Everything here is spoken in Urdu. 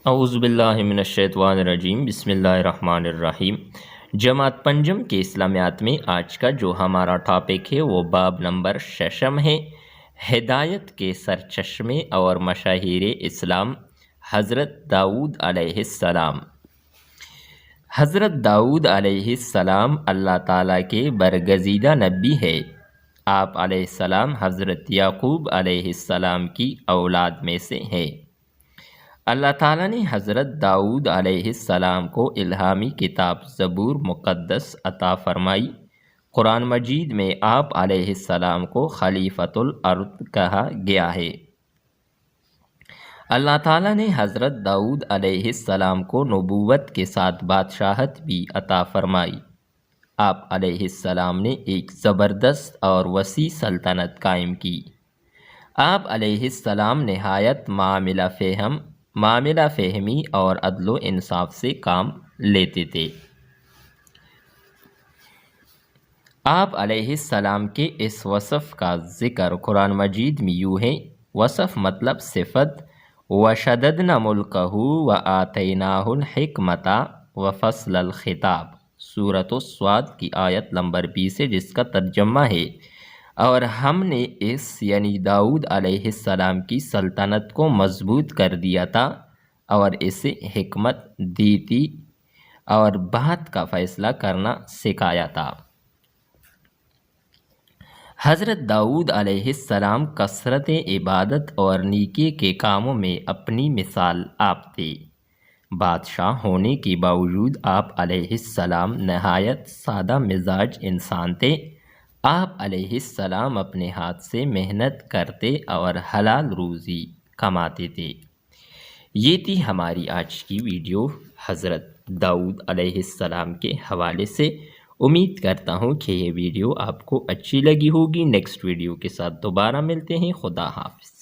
اعوذ باللہ من الشیطان الرجیم، بسم اللہ الرحمن الرحیم۔ جماعت پنجم کے اسلامیات میں آج کا جو ہمارا ٹاپک ہے وہ باب نمبر 6 ہے، ہدایت کے سرچشمے اور مشاہیر اسلام، حضرت داؤد علیہ السلام۔ حضرت داؤد علیہ السلام اللہ تعالیٰ کے برگزیدہ نبی ہے۔ آپ علیہ السلام حضرت یعقوب علیہ السلام کی اولاد میں سے ہیں۔ اللہ تعالیٰ نے حضرت داؤد علیہ السلام کو الہامی کتاب زبور مقدس عطا فرمائی۔ قرآن مجید میں آپ علیہ السلام کو خلیفۃ الارض کہا گیا ہے۔ اللہ تعالیٰ نے حضرت داؤد علیہ السلام کو نبوت کے ساتھ بادشاہت بھی عطا فرمائی۔ آپ علیہ السلام نے ایک زبردست اور وسیع سلطنت قائم کی۔ آپ علیہ السلام نہایت معاملہ فہمی اور عدل و انصاف سے کام لیتے تھے۔ آپ علیہ السلام کے اس وصف کا ذکر قرآن مجید میں یوں ہے، وصف مطلب صفت، وَشَدَدْنَا مُلْكَهُ وَآتَيْنَاهُ الْحِكْمَةَ وَفَصْلَ الْخِطَابِ، سورۃ الصاد کی آیت نمبر 20 ہے، جس کا ترجمہ ہے، اور ہم نے یعنی داؤد علیہ السلام کی سلطنت کو مضبوط کر دیا تھا اور اسے حکمت دی تھی اور بات کا فیصلہ کرنا سکھایا تھا۔ حضرت داؤد علیہ السلام کثرت عبادت اور نیکی کے کاموں میں اپنی مثال آپ تھے۔ بادشاہ ہونے کے باوجود آپ علیہ السلام نہایت سادہ مزاج انسان تھے۔ آپ علیہ السلام اپنے ہاتھ سے محنت کرتے اور حلال روزی کماتے تھے۔ یہ تھی ہماری آج کی ویڈیو حضرت داؤد علیہ السلام کے حوالے سے۔ امید کرتا ہوں کہ یہ ویڈیو آپ کو اچھی لگی ہوگی۔ نیکسٹ ویڈیو کے ساتھ دوبارہ ملتے ہیں۔ خدا حافظ۔